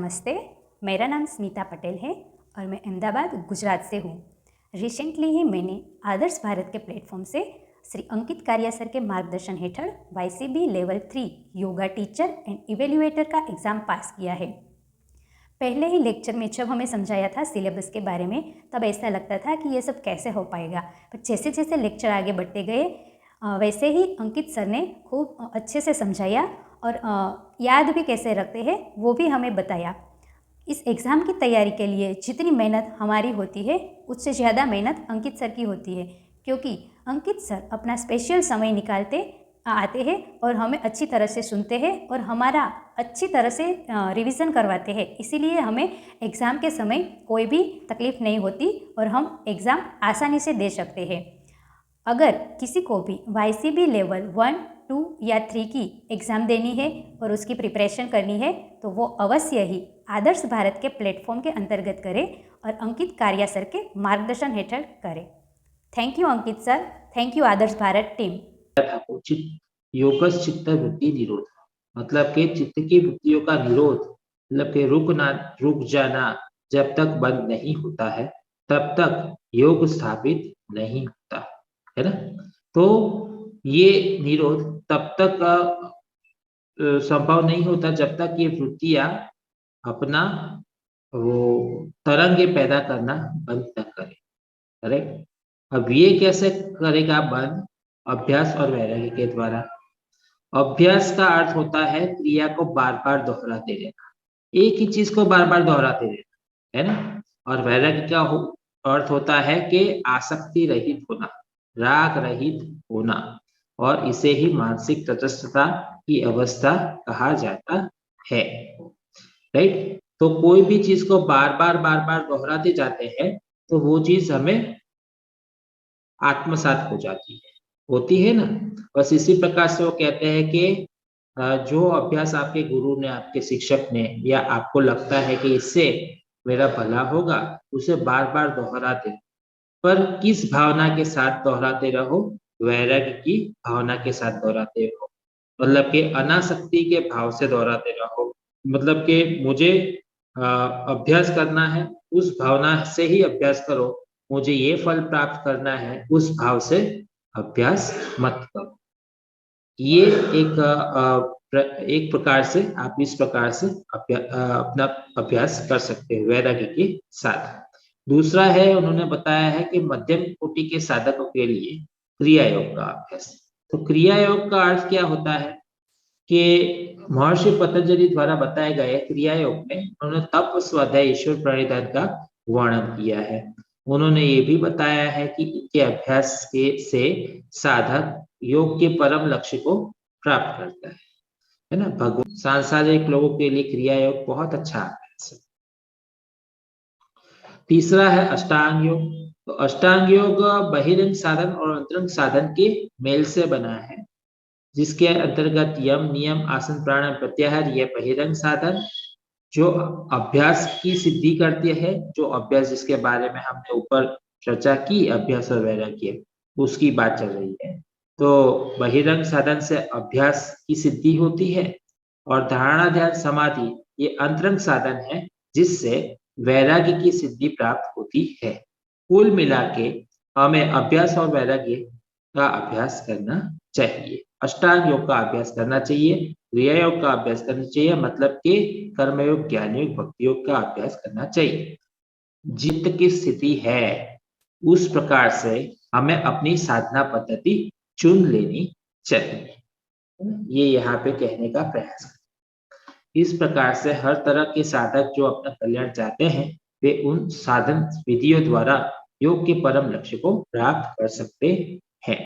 नमस्ते, मेरा नाम स्मिता पटेल है और मैं अहमदाबाद गुजरात से हूँ। रिसेंटली ही मैंने आदर्श भारत के प्लेटफॉर्म से श्री अंकित कारिया सर के मार्गदर्शन हेठળ YCB level 3 yoga teacher and evaluator का एग्ज़ाम पास किया है। पहले ही लेक्चर में जब हमें समझाया था सिलेबस के बारे में, तब ऐसा लगता था कि ये सब कैसे हो पाएगा, पर जैसे जैसे लेक्चर आगे बढ़ते गए वैसे ही अंकित सर ने खूब अच्छे से समझाया और याद भी कैसे रखते हैं वो भी हमें बताया। इस एग्ज़ाम की तैयारी के लिए जितनी मेहनत हमारी होती है उससे ज़्यादा मेहनत अंकित सर की होती है, क्योंकि अंकित सर अपना स्पेशल समय निकालते आते हैं और हमें अच्छी तरह से सुनते हैं और हमारा अच्छी तरह से रिवीजन करवाते हैं। इसीलिए हमें एग्ज़ाम के समय कोई भी तकलीफ़ नहीं होती और हम एग्ज़ाम आसानी से दे सकते हैं। अगर किसी को भी YCB लेवल 1, 2 या 3 की एग्ज़ाम देनी है और उसकी प्रिपरेशन करनी है तो वो अवश्य ही आदर्श भारत के प्लेटफॉर्म के अंतर्गत करे और अंकित कारिया सर के मार्गदर्शन हेठળ करे। Thank you Ankit sir, thank you Adarsh Bharat team. Yogas चित्त वृत्ति निरोध, मतलब के चित्त की वृत्तियों का निरोध, मतलब के रुक जाना जब तक बंद नहीं होता है तब तक योग स्थापित नहीं होता है ना। तो ये निरोध तब तक संभव नहीं होता जब तक ये वृत्तियां अपना वो तरंगे पैदा करना बंद न करे। करेक्ट। अब ये कैसे करेगा बंद? अभ्यास और वैराग्य के द्वारा। अभ्यास का अर्थ होता है क्रिया को बार बार दोहराते रहना, एक ही चीज को बार बार दोहराते रहना, है ना। और वैराग्य का अर्थ होता है कि आसक्ति रहित होना, राग रहित होना, और इसे ही मानसिक तटस्थता की अवस्था कहा जाता है। राइट। तो कोई भी चीज को बार बार दोहराते जाते हैं तो वो चीज हमें आत्मसात हो जाती है, होती है ना। बस इसी प्रकार से वो कहते हैं कि जो अभ्यास आपके गुरु ने, आपके शिक्षक ने, या आपको लगता है कि इससे मेरा भला होगा, उसे बार बार दोहराते, पर किस भावना के साथ दोहराते रहो? वैराग्य की भावना के साथ दोहराते रहो, मतलब कि अनासक्ति के भाव से दोहराते रहो। मतलब कि मुझे अभ्यास करना है, उस भावना से ही अभ्यास करो। मुझे ये फल प्राप्त करना है, उस भाव से अभ्यास मत करो। ये एक प्रकार से आप इस प्रकार से अपना अभ्यास कर सकते हैं वैराग्य के साथ। दूसरा है, उन्होंने बताया है कि मध्यम कोटि के साधकों के लिए क्रिया योग का अभ्यास। तो क्रिया योग का अर्थ क्या होता है कि महर्षि पतंजलि द्वारा बताए गए क्रिया योग में उन्होंने तप, स्वाध्याय, ईश्वर प्रणिधान का वर्णन किया है। उन्होंने ये भी बताया है कि इनके अभ्यास से साधक योग के परम लक्ष्य को प्राप्त करता है ना। भगवान सांसारिक लोगों के लिए क्रिया योग बहुत अच्छा अभ्यास है। तीसरा है अष्टांग योग। तो अष्टांग योग बहिरंग साधन और अंतरंग साधन के मेल से बना है, जिसके अंतर्गत यम, नियम, आसन, प्राणायाम, प्रत्याहार, ये बहिरंग साधन जो अभ्यास की सिद्धि करती है, जो अभ्यास जिसके बारे में हमने ऊपर चर्चा की, अभ्यास और वैराग्य, उसकी बात चल रही है। तो बहिरंग साधन से अभ्यास की सिद्धि होती है, और धारणा, ध्यान, समाधि ये अंतरंग साधन है जिससे वैराग्य की सिद्धि प्राप्त होती है। कुल मिला के हमें अभ्यास और वैराग्य का अभ्यास करना चाहिए। अष्टांग योग का अभ्यास करना चाहिए, क्रिया योग का अभ्यास करना चाहिए, मतलब कि कर्मयोग, ज्ञान योग, भक्ति योग का अभ्यास करना चाहिए। जित की स्थिति है उस प्रकार से हमें अपनी साधना पद्धति चुन लेनी चाहिए, ये यहाँ पे कहने का प्रयास है। इस प्रकार से हर तरह के साधक जो अपना कल्याण चाहते हैं वे उन साधन विधियों द्वारा योग के परम लक्ष्य को प्राप्त कर सकते हैं।